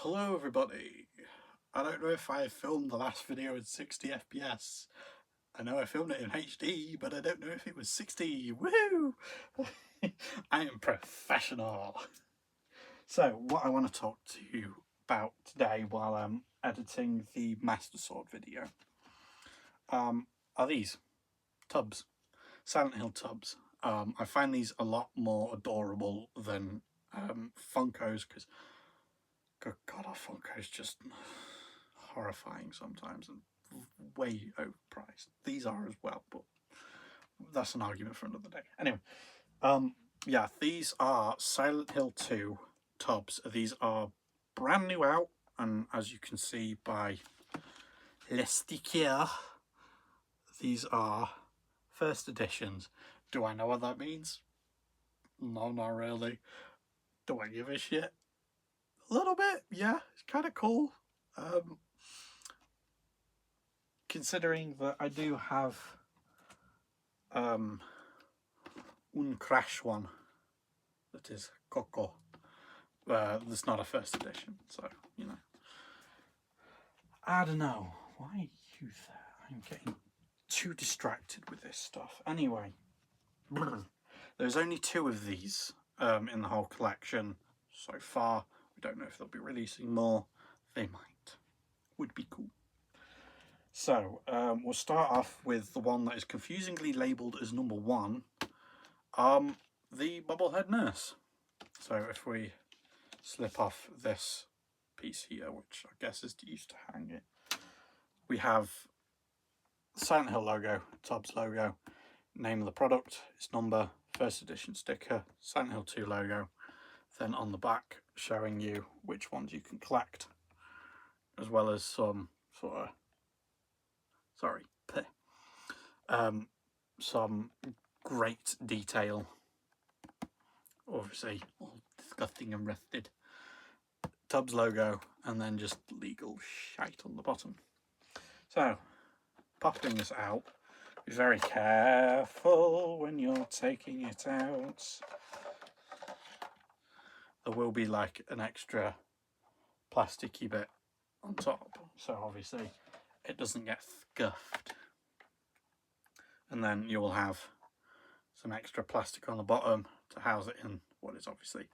Hello everybody. I don't know if I filmed the last video in 60 FPS. I know I filmed it in HD, but I don't know if it was 60. Woohoo! I am professional. So what I want to talk to you about today while I'm editing the Master Sword video are these tubbz, Silent Hill tubbz. I find these a lot more adorable than Funkos, because good God, our Funko's just horrifying sometimes and way overpriced. These are as well, but that's an argument for another day. Anyway, yeah, these are Silent Hill 2 tubbz. These are brand new out, and as you can see by le sticker, these are first editions. Do I know what that means? No, not really. Do I give a shit? A little bit, yeah. It's kind of cool. Considering that I do have un crash one that is Coco. That's not a first edition, so you know. I don't know. Why are you there? I'm getting too distracted with this stuff. Anyway, there's only 2 of these in the whole collection so far. We don't know if they'll be releasing more. They might. Would be cool. So we'll start off with the one that is confusingly labelled as number 1, the Bobblehead Nurse. So if we slip off this piece here, which I guess is used to hang it, we have Silent Hill logo, tubbz logo, name of the product, its number, first edition sticker, Silent Hill 2 logo, then on the back showing you which ones you can collect, as well as some sort of some great detail, obviously all disgusting and rusted, tubbz logo, and then just legal shite on the bottom. So popping this out, be very careful when you're taking it out. There will be like an extra plasticky bit on top, so obviously it doesn't get scuffed. And then you will have some extra plastic on the bottom to house it in what is obviously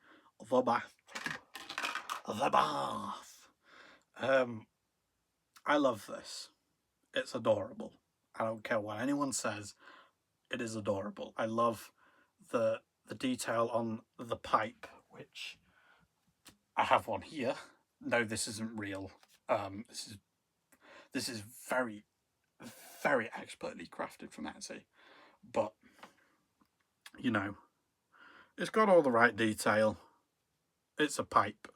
the bath. The bath. I love this. It's adorable. I don't care what anyone says. It is adorable. I love the detail on the pipe, which I have one here. No, this isn't real. This is very, very expertly crafted from Etsy, but you know, it's got all the right detail. It's a pipe.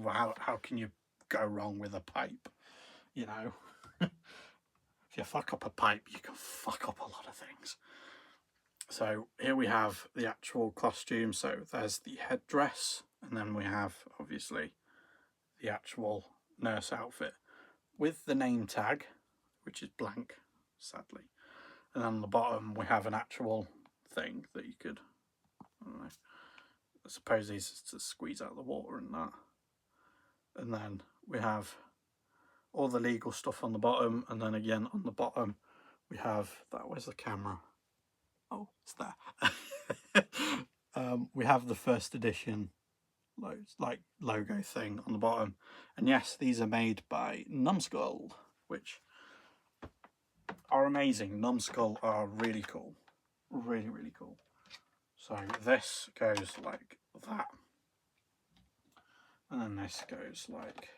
How can you go wrong with a pipe? You know, if you fuck up a pipe, you can fuck up a lot of things. So here we have the actual costume. So there's the headdress, and then we have obviously the actual nurse outfit with the name tag, which is blank, sadly. And then on the bottom we have an actual thing that you could, I don't know, I suppose these is to squeeze out the water and that. And then we have all the legal stuff on the bottom, and then again on the bottom we have that. Where's the camera? Oh, it's there. We have the first edition logo thing on the bottom, and yes, these are made by Numskull, which are amazing. Numskull are really cool, really cool. So this goes like that, and then this goes like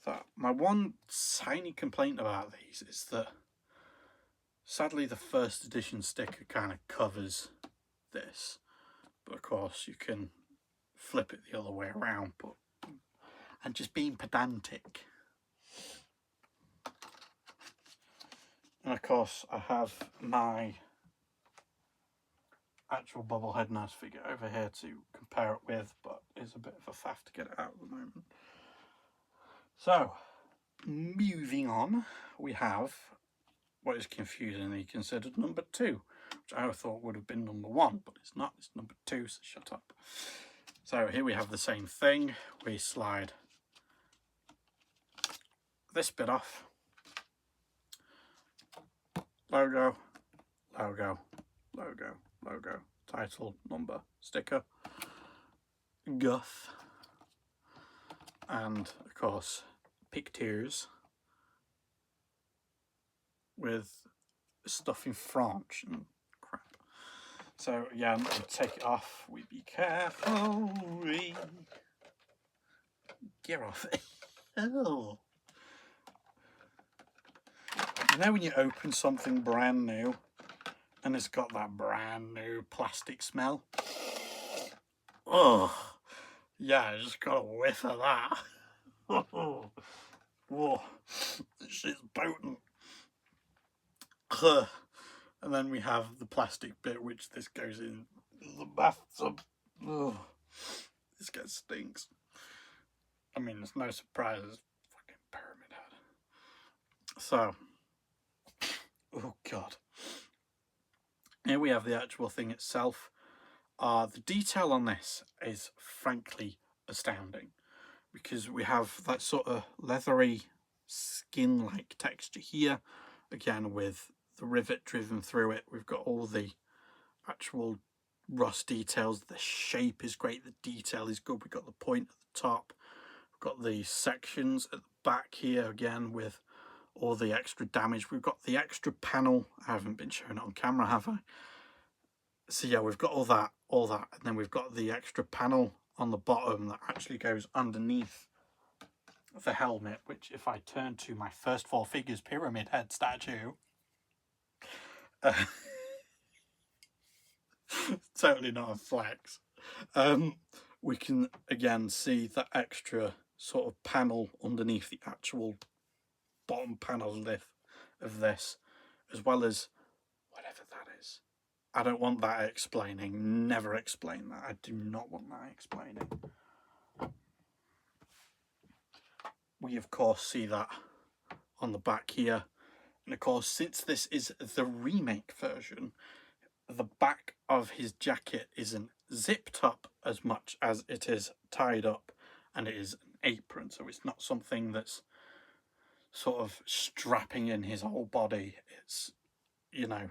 that. My one tiny complaint about these is that sadly the first edition sticker kind of covers this, but of course you can flip it the other way around, but I'm just being pedantic. And of course I have my actual Bobblehead Nurse figure over here to compare it with, but it's a bit of a faff to get it out at the moment. So moving on, we have what is confusingly considered number 2, which I thought would have been number 1, but it's not. It's number 2, so shut up. So here we have the same thing. We slide this bit off. Logo, logo, logo, logo, title, number, sticker, guff, and of course pictures with stuff in French and crap. So again, we take it off, we be careful, we get off it. Oh. You know when you open something brand new and it's got that brand new plastic smell? Oh, yeah, I just got a whiff of that. Oh, whoa, this shit's potent. And then we have the plastic bit, which this goes in the bathtub. Oh, this guy stinks. I mean, it's no surprise, it's fucking Pyramid Head. So, oh god. Here we have the actual thing itself. The detail on this is frankly astounding, because we have that sort of leathery skin-like texture here, again with the rivet driven through it. We've got all the actual rust details. The shape is great, the detail is good. We've got the point at the top, we've got the sections at the back here again with all the extra damage. We've got the extra panel. I haven't been showing it on camera, have I? So yeah, we've got all that, and then we've got the extra panel on the bottom that actually goes underneath the helmet, which if I turn to my first four figures Pyramid Head statue, totally not a flex. We can again see that extra sort of panel underneath the actual bottom panel of this, as well as whatever that is. I don't want that explaining. Never explain that. I do not want that explaining. We of course see that on the back here, and of course, since this is the remake version, the back of his jacket isn't zipped up as much as it is tied up, and it is an apron, so it's not something that's sort of strapping in his whole body. It's, you know,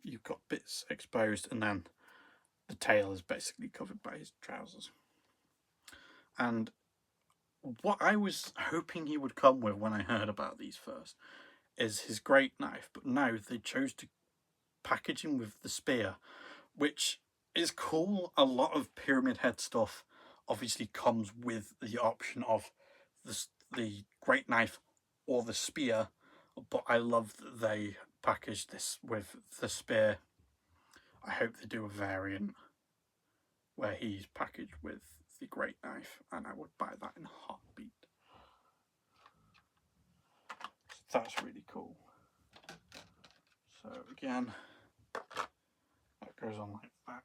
you've got bits exposed, and then the tail is basically covered by his trousers. And what I was hoping he would come with when I heard about these first is his great knife, but no, they chose to package him with the spear, which is cool. A lot of Pyramid Head stuff obviously comes with the option of the great knife or the spear, but I love that they packaged this with the spear. I hope they do a variant where he's packaged with the great knife, and I would buy that in a heartbeat. So that's really cool. So again, that goes on like that.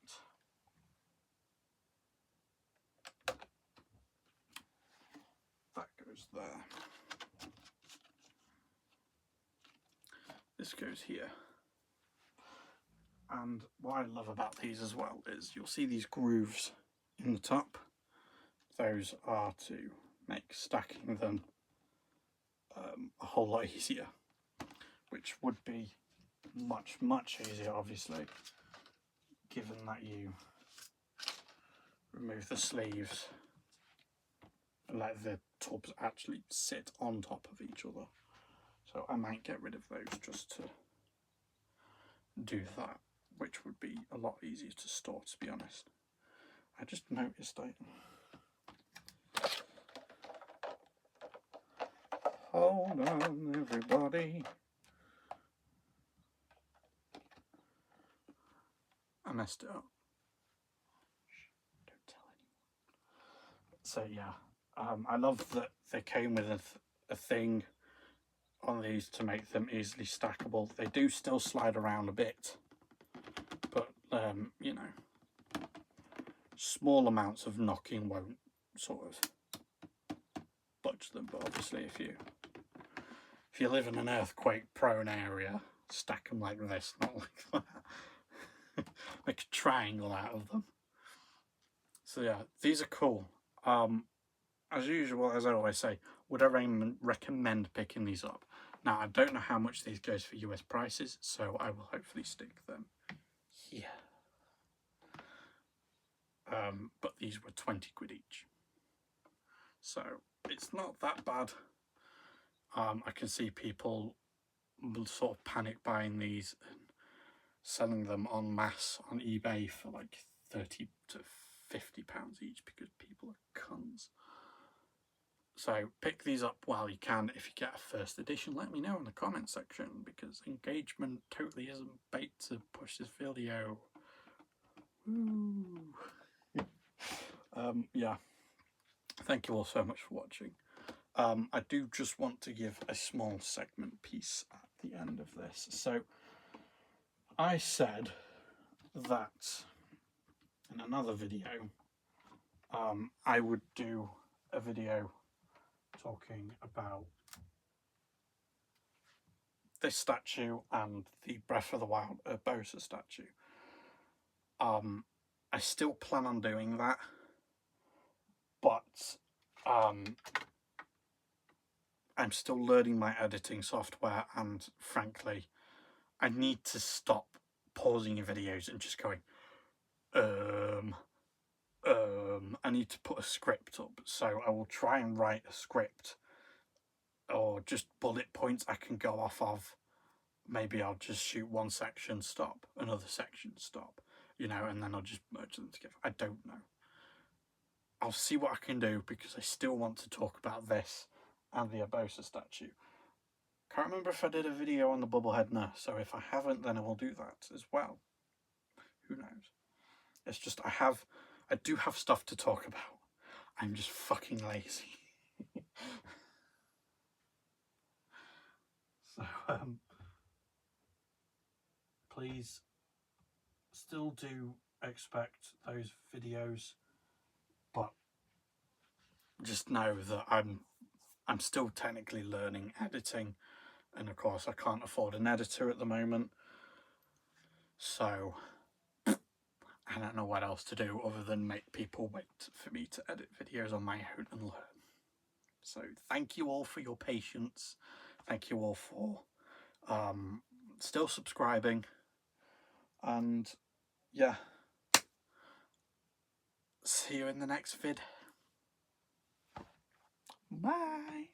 That goes there. This goes here. And what I love about these as well is you'll see these grooves in the top. Those are to make stacking them a whole lot easier, which would be much easier obviously, given that you remove the sleeves and let the tubs actually sit on top of each other. So I might get rid of those just to do that, which would be a lot easier to store, to be honest. I just noticed hold on everybody. I messed it up. Don't tell anyone. So yeah, I love that they came with a thing on these to make them easily stackable. They do still slide around a bit, but you know, small amounts of knocking won't sort of budge them. But obviously if you live in an earthquake prone area, stack them like this, not like that. Make a triangle out of them. So yeah, these are cool. As usual, as I always say, would I recommend picking these up? Now, I don't know how much these goes for US prices, so I will hopefully stick them here. But these were 20 quid each. So it's not that bad. I can see people will sort of panic buying these and selling them en masse on eBay for like 30 to 50 pounds each because people are cunts. So pick these up while you can. If you get a first edition, let me know in the comment section, because engagement totally isn't bait to push this video. Woo. Yeah, thank you all so much for watching. I do just want to give a small segment piece at the end of this. So I said that in another video I would do a video talking about this statue and the Breath of the Wild Urbosa statue. I still plan on doing that, but I'm still learning my editing software, and frankly, I need to stop pausing your videos and just going, I need to put a script up. So I will try and write a script, or just bullet points I can go off of. Maybe I'll just shoot one section, stop, another section, stop, you know, and then I'll just merge them together. I don't know. I'll see what I can do, because I still want to talk about this and the Urbosa statue. Can't remember if I did a video on the Bubblehead nurse, so if I haven't, then I will do that as well. Who knows? It's just I do have stuff to talk about. I'm just fucking lazy. So please still do expect those videos, but just know that I'm still technically learning editing, and of course I can't afford an editor at the moment, so I don't know what else to do other than make people wait for me to edit videos on my own and learn. So thank you all for your patience. Thank you all for still subscribing. And yeah, see you in the next vid. Bye.